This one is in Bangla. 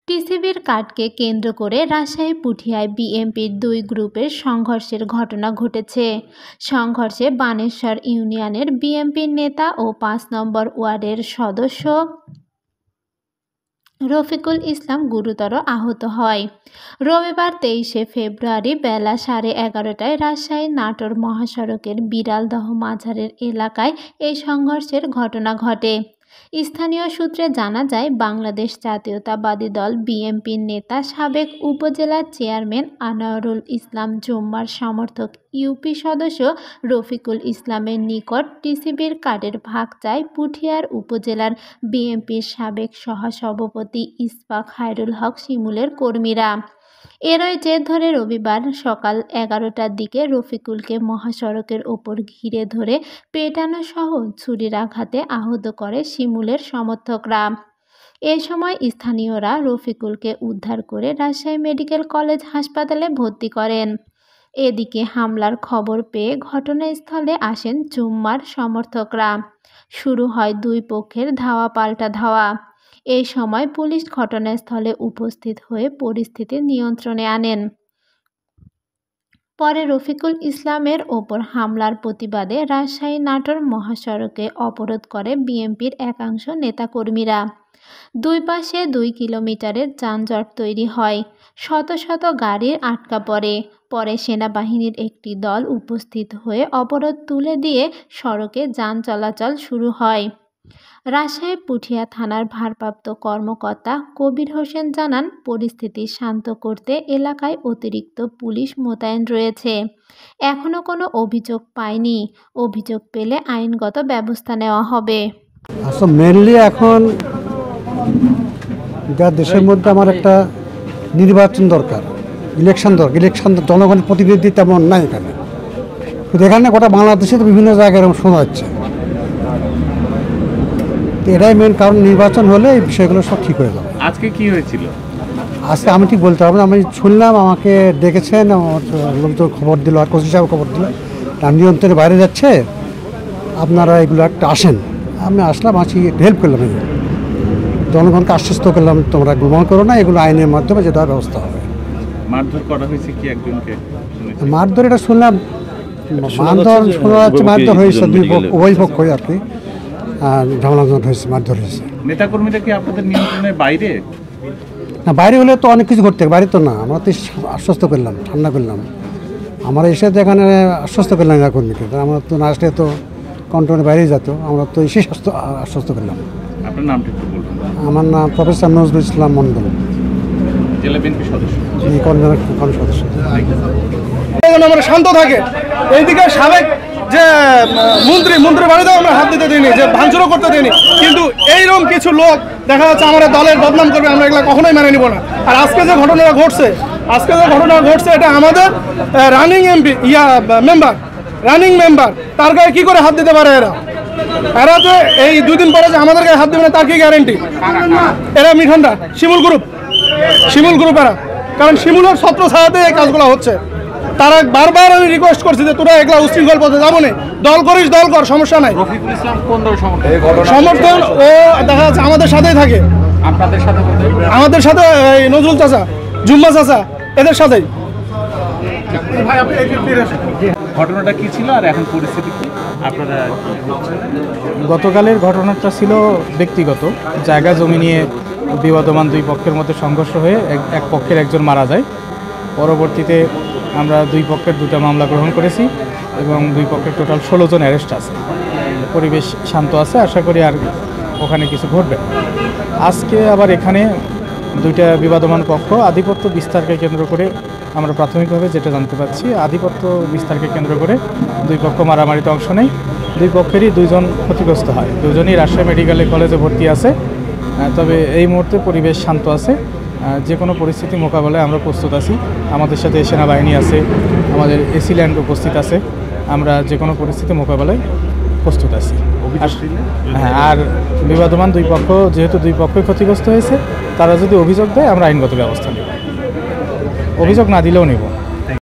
টিসিবির কার্ডকে কেন্দ্র করে রাজশাহী পুঠিয়ায় বিএনপির দুই গ্রুপের সংঘর্ষের ঘটনা ঘটেছে। সংঘর্ষে বানেশ্বর ইউনিয়নের বিএনপির নেতা ও ৫ নম্বর ওয়ার্ডের সদস্য রফিকুল ইসলাম গুরুতর আহত হয়। রবিবার ২৩শে ফেব্রুয়ারি বেলা 11:30টায় রাজশাহী নাটোর মহাসড়কের বিড়ালদহ মাজারের এলাকায় এই সংঘর্ষের ঘটনা ঘটে। স্থানীয় সূত্রে জানা যায়, বাংলাদেশ জাতীয়তাবাদী দল বিএনপির নেতা সাবেক উপজেলা চেয়ারম্যান আনোয়ারুল ইসলাম জুম্মার সমর্থক ইউপি সদস্য রফিকুল ইসলামের নিকট টিসিবির কার্ডের ভাগ চায় পুঠিয়ার উপজেলার বিএনপির সাবেক সহসভাপতি ইসফাক খায়রুল হক শিমুলের কর্মীরা। এরই জের ধরে রবিবার সকাল 11টার দিকে রফিকুলকে মহাসড়কের ওপর ঘিরে ধরে পেটানো সহ ছুরির আঘাতে আহত করে শিমুলের সমর্থকরা। এ সময় স্থানীয়রা রফিকুলকে উদ্ধার করে রাজশাহী মেডিকেল কলেজ হাসপাতালে ভর্তি করেন। এদিকে হামলার খবর পেয়ে ঘটনাস্থলে আসেন জুম্মার সমর্থকরা। শুরু হয় দুই পক্ষের ধাওয়া পাল্টা ধাওয়া। এই সময় পুলিশ ঘটনাস্থলে উপস্থিত হয়ে পরিস্থিতি নিয়ন্ত্রণে আনেন। পরে রফিকুল ইসলামের ওপর হামলার প্রতিবাদে রাজশাহী নাটোর মহাসড়কে অবরোধ করে বিএনপির একাংশ নেতাকর্মীরা। দুই পাশে 2 কিলোমিটারের যানজট তৈরি হয়। শত শত গাড়ির আটকা পড়ে। পরে সেনাবাহিনীর একটি দল উপস্থিত হয়ে অবরোধ তুলে দিয়ে সড়কে যান চলাচল শুরু হয়। রাজশাহী পুঠিয়া থানার ভারপ্রাপ্ত কর্মকর্তা কবির হোসেন জানান, পরিস্থিতি শান্ত করতে এলাকায় অতিরিক্ত পুলিশ মোতায়েন রয়েছে। এখনও কোনো অভিযোগ পায়নি। অভিযোগ পেলে আইনগত ব্যবস্থা নেওয়া হবে। আসলে মেনলি এখন দেশের মধ্যে আমার একটা নির্বাচন দরকার, ইলেকশন জনগণের প্রতিনিধি তেমন নাই এখানে। কিন্তু এখানে গোটা বাংলাদেশে তো বিভিন্ন জায়গায় এরকম শোনা যাচ্ছে। এটাই মেন কারণ, নির্বাচন হলে এই বিষয়গুলো সব ঠিক হয়ে যাবে। আজকে কি হয়েছিল? আজকে আমি ঠিক বলতে পারবো না। আমি শুনলাম, আমাকে ডেকেছেন, আমার লোকজন খবর দিল, আর কোচ হিসাবে খবর দিল তার নিয়ন্ত্রণের বাইরে যাচ্ছে, আপনারা এগুলো একটা আসেন। আমি আসলাম, হেল্প করলাম, জনগণকে আশ্বস্ত করলাম তোমরা গ্রহণ করো না, এগুলো আইনের মাধ্যমে যেটা ব্যবস্থা হবে। মারধর করা হয়েছে কি একজনকে? মারধর এটা শুনলাম, মারধর শোনা যাচ্ছে, মারধর হয়েছে উভয় পক্ষই আর কি, ঝামেলা হয়েছে, মারধর হয়েছে। নেতাকর্মীরা কি আপনাদের নিয়ন্ত্রণের বাইরে? না, বাইরে হলে তো অনেক কিছু করতে, বাইরে তো না। আমরা তো আশ্বস্ত করলাম, ঠান্ডা করলাম, আমরা এসে তো এখানে আশ্বস্ত করলাম নেতাকর্মীকে। আমরা তো না আসলে তো কন্ট্রোলের বাইরেই যেত, আমরা তো এসে আশ্বস্ত করলাম। আপনার নামটা একটু বলবেন? আমার নাম প্রফেসর নজরুল ইসলাম মন্ডল, জেলা বিএনপি সদস্য, সদস্য। আমরা শান্ত থাকে। এইদিকে সাবেক যে মন্ত্রী বাড়িতেও আমরা হাত দিতে দিইনি, যে ভাঙচুরও করতে দিইনি। কিন্তু এইরকম কিছু লোক দেখা যাচ্ছে আমাদের দলের বদনাম করবে, আমরা এগুলো কখনোই মেনে নিব না। আর আজকে যে ঘটনাটা ঘটছে এটা আমাদের রানিং মেম্বার, তার গায়ে কি করে হাত দিতে পারে এরা যে এই 2 দিন পরে যে আমাদের গায়ে হাত দেবে না, তার কি গ্যারেন্টি? এরা মিঠান্ডা শিমুল গ্রুপ এরা, কারণ শিমুলের ছত্র ছায়াতে এই কাজগুলো হচ্ছে। তারা বারবার আমি রিকোয়েস্ট করছি যে তোরা একলা উশৃঙ্খল পথে যাবো না, দল করিস দল কর, সমস্যা নাই। সমর্থন ও দেখা যাচ্ছে আমাদের সাথেই থাকে, আমাদের সাথে নজরুল চাচা, জুম্মা চাচা, এদের সাথেই। ঘটনাটা কি ছিল আর এখন পরিস্থিতি কি? আপনারা গতকালের ঘটনাটা ছিল ব্যক্তিগত জায়গা জমি নিয়ে বিবাদমান দুই পক্ষের মধ্যে সংঘর্ষ হয়ে এক পক্ষের একজন মারা যায়। পরবর্তীতে আমরা দুই পক্ষের 2টা মামলা গ্রহণ করেছি এবং দুই পক্ষের টোটাল 16 জন অ্যারেস্ট আছে। পরিবেশ শান্ত আছে, আশা করি আর ওখানে কিছু ঘটবে। আজকে আবার এখানে 2টা বিবাদমান পক্ষ আধিপত্য বিস্তারকে কেন্দ্র করে, আমরা প্রাথমিকভাবে যেটা জানতে পারছি, আধিপত্য বিস্তারকে কেন্দ্র করে দুই পক্ষ মারামারিতে অংশ নেয়। দুই পক্ষেরই 2 জন ক্ষতিগ্রস্ত হয়। 2জনই রাজশাহী মেডিকেল কলেজে ভর্তি আছে। তবে এই মুহূর্তে পরিবেশ শান্ত আছে। যে কোনো পরিস্থিতি মোকাবেলায় আমরা প্রস্তুত আছি। আমাদের সাথে সেনাবাহিনী আছে, আমাদের এসি ল্যান্ড উপস্থিত আছে। আমরা যে কোনো পরিস্থিতি মোকাবেলায় প্রস্তুত আছি। হ্যাঁ, আর বিবাদমান দুই পক্ষ, যেহেতু দুই পক্ষই ক্ষতিগ্রস্ত হয়েছে, তারা যদি অভিযোগ দেয় আমরা আইনগত ব্যবস্থা নেব। অভিযোগ না দিলেও নেব।